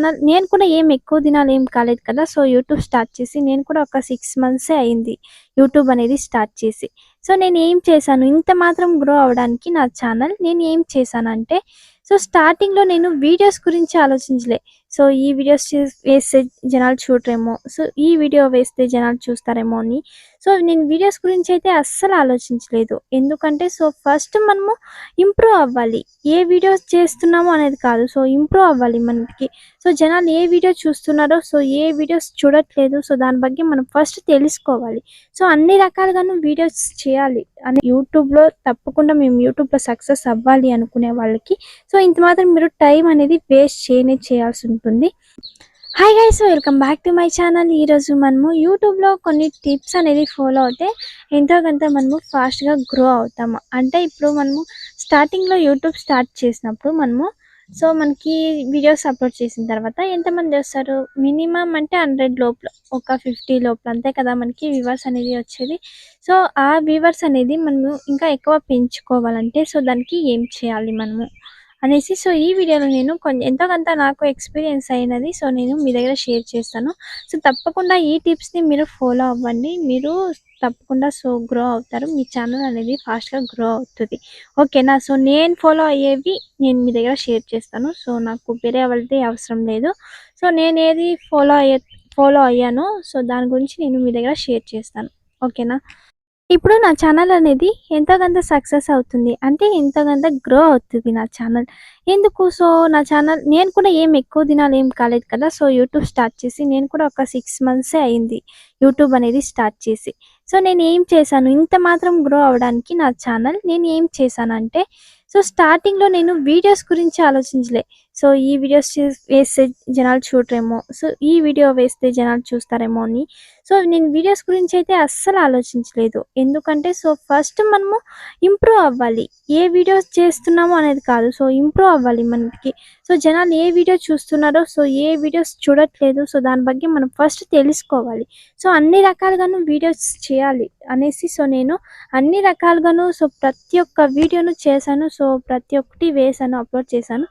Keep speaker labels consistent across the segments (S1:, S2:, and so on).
S1: Channel నేను కూడా ఏం ఎక్కువ దినాలు ఏం కాలేదు కదా! సో, యూట్యూబ్ స్టార్ట్ చేసి నేను కూడా ఒక 6 మంత్సే అయింది. యూట్యూబ్ అనేది స్టార్ట్ చేసి. సో, నేనేం చేశాను ఇంత మాత్రం గ్రో అవ్వడానికి నా ఛానల్ నేను ఏం చేశానంటే, సో, స్టార్టింగ్‌లో నేను వీడియోస్ గురించి ఆలోచించలే. సో, ఈ వీడియోస్ వేస్తే జనాలు చూడరేమో, సో, ఈ వీడియో వేస్తే జనాలు చూస్తారేమో అని. సో, నేను వీడియోస్ గురించయితే అస్సలు ఆలోచించలేదు. ఎందుకంటే, సో, ఫస్ట్ మనము ఇంప్రూవ్ అవ్వాలి. ఏ వీడియోస్ చేస్తున్నామో అనేది కాదు. సో, ఇంప్రూవ్ అవ్వాలి మనకి. సో, జనాలు ఏ వీడియో చూస్తున్నారో, సో, ఏ వీడియోస్ చూడట్లేదు. సో, దాని ಬಗ್ಗೆ మనం ఫస్ట్ తెలుసుకోవాలి. సో, అన్ని రకాలుగాను వీడియోస్ చేయాలి. అని యూట్యూబ్‌లో తప్పకుండా మేము యూట్యూబ్‌లో సక్సెస్ అవ్వాలి అనుకునే వాళ్ళకి, సో, ఇంత మాత్రం మీరు టైం అనేది వేస్ట్ చేయనే చేయాల్సి ఉంటుంది. Hi guys, welcome back to my channel. ఈరోజు మనము యూట్యూబ్‌లో కొన్ని టిప్స్ అనేది ఫాలో అవుతే ఎంతో కొంత మనము ఫాస్ట్‌గా గ్రో అవుతాము. అంటే ఇప్పుడు మనము స్టార్టింగ్‌లో యూట్యూబ్ స్టార్ట్ చేసినప్పుడు సో, మనకి వీడియోస్ అప్లోడ్ చేసిన తర్వాత ఎంతమంది వస్తారు? మినిమమ్ అంటే 100 లోపల, ఒక 50 లోపల అంతే కదా మనకి వ్యూవర్స్ అనేది వచ్చేది. సో, ఆ వ్యూవర్స్ అనేది మనము ఇంకా ఎక్కువ పెంచుకోవాలంటే, సో, దానికి ఏం చేయాలి మనము అనేసి, సో, ఈ వీడియోలో నేను ఎంతో కొంత నాకు ఎక్స్‌పీరియన్స్ అయినది. సో, నేను మీ దగ్గర షేర్ చేస్తాను. సో, తప్పకుండా ఈ టిప్స్‌ని మీరు ఫాలో అవ్వండి. మీరు తప్పకుండా సో, గ్రో అవుతారు. మీ ఛానల్ అనేది ఫాస్ట్‌గా గ్రో అవుతది. ఓకేనా? సో, నేను ఫాలో అయ్యేవి నేను మీ దగ్గర షేర్ చేస్తాను. సో, నాకు వేరే వాళ్ళది అవసరం లేదు. సో, నేనేది ఫాలో అయ్యానో, సో, దాని గురించి నేను మీ దగ్గర షేర్ చేస్తాను. ఓకేనా? ఇప్పుడు నా ఛానల్ అనేది ఎంతో కొంత సక్సెస్ అవుతుంది. అంటే ఎంతో కొంత గ్రో అవుతది నా ఛానల్. ఎందుకు? సో, నా ఛానల్ నేను కూడా ఏం ఎక్కువ దినాలు ఏం కాలేదు కదా! సో, యూట్యూబ్ స్టార్ట్ చేసి నేను కూడా ఒక 6 మంత్సే అయింది. యూట్యూబ్ అనేది స్టార్ట్ చేసి. సో, నేనేం చేశాను ఇంత మాత్రం గ్రో అవ్వడానికి నా ఛానల్ నేను ఏం చేశానంటే, సో, స్టార్టింగ్‌లో నేను వీడియోస్ గురించి ఆలోచించలే. సో, ఈ వీడియోస్ వేస్తే జనాలు చూడరేమో, సో, ఈ వీడియో వేస్తే జనాలు చూస్తారేమో అని. సో, నేను వీడియోస్ గురించయితే అస్సలు ఆలోచించలేదు. ఎందుకంటే, సో, ఫస్ట్ మనము ఇంప్రూవ్ అవ్వాలి. ఏ వీడియోస్ చేస్తున్నామో అనేది కాదు. సో, ఇంప్రూవ్ అవ్వాలి మనకి. సో, జనాలు ఏ వీడియో చూస్తున్నారో, సో, ఏ వీడియోస్ చూడట్లేదు. సో, దాని ಬಗ್ಗೆ మనం ఫస్ట్ తెలుసుకోవాలి. సో, అన్ని రకాలుగాను వీడియోస్ చేయాలి అనేసి, సో, నేను అన్ని రకాలుగాను సో, ప్రతి ఒక్క వీడియోను చేశాను. సో, ప్రతి ఒక్కటి వేశాను, అప్లోడ్ చేశాను.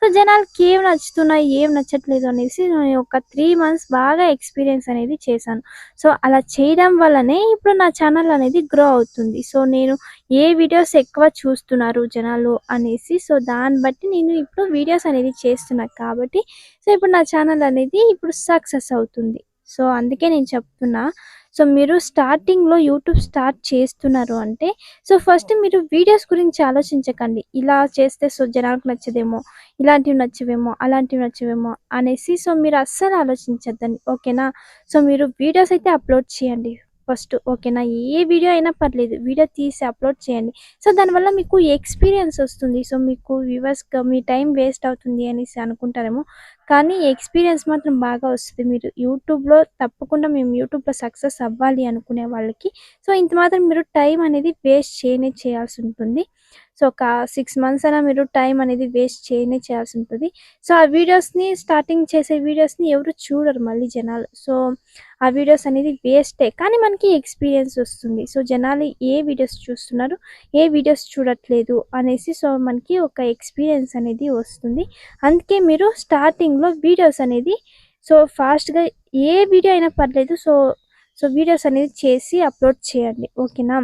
S1: సో, జనాలకి ఏం నచ్చుతున్నాయి, ఏం నచ్చట్లేదు అనేసి నేను ఒక 3 మంత్స్ బాగా ఎక్స్‌పీరియన్స్ అనేది చేశాను. సో, అలా చేయడం వల్లనే ఇప్పుడు నా ఛానల్ అనేది గ్రో అవుతుంది. సో, నేను ఏ వీడియోస్ ఎక్కువ చూస్తున్నారు జనాలు అనేసి, సో, దాన్ని బట్టి నేను ఇప్పుడు వీడియోస్ అనేది చేస్తున్నా కాబట్టి, సో, ఇప్పుడు నా ఛానల్ అనేది ఇప్పుడు సక్సెస్ అవుతుంది. సో, అందుకే నేను చెప్తున్నా. సో, మీరు స్టార్టింగ్‌లో యూట్యూబ్ స్టార్ట్ చేస్తున్నారు అంటే, సో, ఫస్ట్ మీరు వీడియోస్ గురించి ఆలోచించకండి. ఇలా చేస్తే సో, జనాలకు నచ్చదేమో, ఇలాంటివి నచ్చవేమో, అలాంటివి నచ్చవేమో అనేసి, సో, మీరు అస్సలు ఆలోచించొద్దండి. ఓకేనా? సో, మీరు వీడియోస్ అయితే అప్లోడ్ చేయండి ఫస్ట్. ఓకేనా? ఏ వీడియో అయినా పర్లేదు. వీడియో తీసి అప్లోడ్ చేయండి. సో, దానివల్ల మీకు ఎక్స్‌పీరియన్స్ వస్తుంది. సో, మీకు వ్యూవర్స్‌గా మీ టైం వేస్ట్ అవుతుంది అనేసి అనుకుంటారేమో, కానీ ఎక్స్‌పీరియన్స్ మాత్రం బాగా వస్తది. మీరు యూట్యూబ్‌లో తప్పకుండా మేము యూట్యూబ్‌లో సక్సెస్ అవ్వాలి అనుకునే వాళ్ళకి, సో, ఇంత మాత్రం మీరు టైం అనేది వేస్ట్ చేయనే చేయాల్సి ఉంటుంది. సో, ఒక 6 మంత్స్ అయినా మీరు టైం అనేది వేస్ట్ చేయనే చేయాల్సి ఉంటది. సో, ఆ వీడియోస్‌ని స్టార్టింగ్ చేసే వీడియోస్‌ని ఎవరు చూడరు మళ్ళీ జనాలు. సో, ఆ వీడియోస్ అనేది వేస్టే. కానీ మనకి ఎక్స్‌పీరియన్స్ వస్తుంది. సో, జనాలు ఏ వీడియోస్ చూస్తున్నారు, ఏ వీడియోస్ చూడట్లేదు అనేసి, సో, మనకి ఒక ఎక్స్‌పీరియన్స్ అనేది వస్తుంది. అందుకే మీరు స్టార్టింగ్‌లో వీడియోస్ అనేది సో, ఫాస్ట్‌గా ఏ వీడియో అయినా పర్లేదు. సో, వీడియోస్ అనేది చేసి అప్లోడ్ చేయండి. ఓకేనా?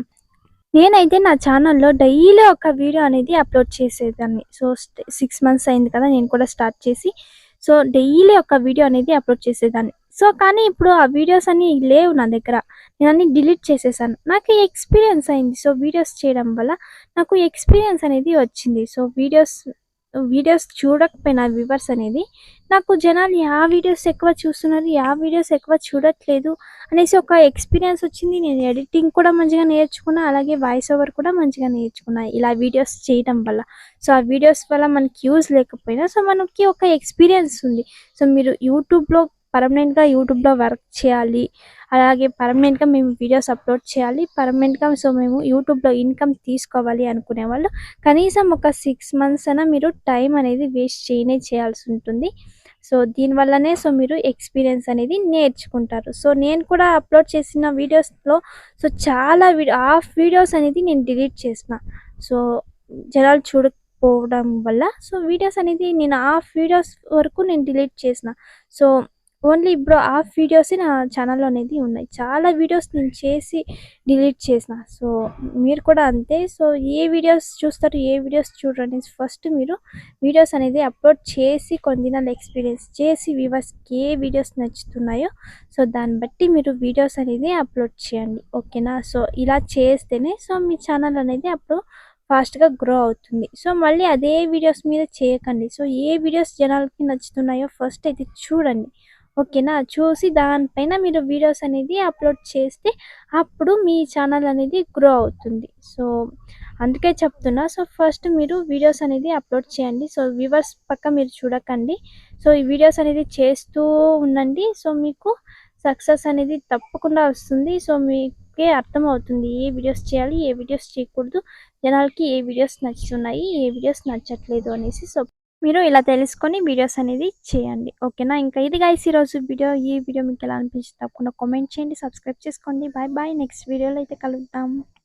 S1: నేనైతే నా ఛానల్‌లో డైలీ ఒక వీడియో అనేది అప్లోడ్ చేసేదాన్ని. సో, 6 మంత్స్ అయింది కదా! నేను కూడా స్టార్ట్ చేసి. సో, డైలీ ఒక వీడియో అనేది అప్లోడ్ చేసేదాన్ని. సో, కానీ ఇప్పుడు ఆ వీడియోస్ అన్నీ లేవు నా దగ్గర. నేనన్నీ డిలీట్ చేసేసాను. నాకు ఎక్స్‌పీరియన్స్ అయింది. సో, వీడియోస్ చేయడం వల్ల నాకు ఎక్స్‌పీరియన్స్ అనేది వచ్చింది. సో, వీడియోస్ వీడియోస్ చూడకపోయినా వ్యూవర్స్ అనేది, నాకు జనాలు యా వీడియోస్ ఎక్కువ చూస్తున్నారు, యా వీడియోస్ ఎక్కువ చూడట్లేదు అనేసి ఒక ఎక్స్‌పీరియన్స్ వచ్చింది. నేను ఎడిటింగ్ కూడా మంచిగా నేర్చుకున్నా. అలాగే వాయిస్ ఓవర్ కూడా మంచిగా నేర్చుకున్నా ఇలా వీడియోస్ చేయటం వల్ల. సో, ఆ వీడియోస్ వల్ల మనకి యూజ్ లేకపోయినా, సో, మనకి ఒక ఎక్స్‌పీరియన్స్ ఉంది. సో, మీరు యూట్యూబ్‌లో వర్క్ చేయాలి. అలాగే పర్మనెంట్‌గా మేము వీడియోస్ అప్లోడ్ చేయాలి. పర్మనెంట్‌గా సో, మేము యూట్యూబ్‌లో ఇన్‌కమ్ తీసుకోవాలి అనుకునేవాళ్ళు కనీసం ఒక 6 మంత్స్ అయినా మీరు టైం అనేది వేస్ట్ చేయనే చేయాల్సి ఉంటుంది. సో, దీనివల్లనే సో, మీరు ఎక్స్‌పీరియన్స్ అనేది నేర్చుకుంటారు. సో, నేను కూడా అప్లోడ్ చేసిన వీడియోస్‌లో సో, చాలా హాఫ్ వీడియోస్ అనేది నేను డిలీట్ చేసిన. సో, జనాలు పోవడం వల్ల సో వీడియోస్ అనేది నేను హాఫ్ వీడియోస్ వరకు నేను డిలీట్ చేసిన. సో ఓన్లీ ఇప్పుడు హాఫ్ వీడియోసే నా ఛానల్‌లో అనేది ఉన్నాయి. చాలా వీడియోస్ నేను చేసి డిలీట్ చేసిన. సో మీరు కూడా అంతే. సో ఏ వీడియోస్ చూస్తారు, ఏ వీడియోస్ చూడరని ఫస్ట్ మీరు వీడియోస్ అనేది అప్లోడ్ చేసి కొన్ని దినాలు ఎక్స్పీరియన్స్ చేసి వ్యూవర్స్‌కి ఏ వీడియోస్ నచ్చుతున్నాయో సో దాన్ని బట్టి మీరు వీడియోస్ అనేది అప్లోడ్ చేయండి. ఓకేనా? సో ఇలా చేస్తేనే సో మీ ఛానల్ అనేది అప్పుడు ఫాస్ట్‌గా గ్రో అవుతుంది. సో మళ్ళీ అదే వీడియోస్ మీద చేయకండి. సో ఏ వీడియోస్ జనాలకి నచ్చుతున్నాయో ఫస్ట్ అయితే చూడండి. ఓకేనా? చూసి దానిపైన మీరు వీడియోస్ అనేది అప్లోడ్ చేస్తే అప్పుడు మీ ఛానల్ అనేది గ్రో అవుతుంది. సో అందుకే చెప్తున్నా. సో ఫస్ట్ మీరు వీడియోస్ అనేది అప్లోడ్ చేయండి. సో వ్యూవర్స్ పక్క మీరు చూడకండి. సో ఈ వీడియోస్ అనేది చేస్తూ ఉండండి. సో మీకు సక్సెస్ అనేది తప్పకుండా వస్తుంది. సో మీకే అర్థమవుతుంది ఏ వీడియోస్ చేయాలి, ఏ వీడియోస్ చేయకూడదు, జనాలకి ఏ వీడియోస్ నచ్చుతున్నాయి, ఏ వీడియోస్ నచ్చట్లేదు అనేసి. సో మీరు ఇలా తెలుసుకొని వీడియోస్ అనేది చేయండి. ఓకేనా? ఇంకా ఇది గైస్ ఈరోజు వీడియో. ఈ వీడియో మీకు ఎలా అనిపించింది తప్పకుండా కామెంట్ చేయండి. సబ్స్క్రైబ్ చేసుకోండి. Bye bye. నెక్స్ట్ వీడియోలో అయితే కలుద్దాం.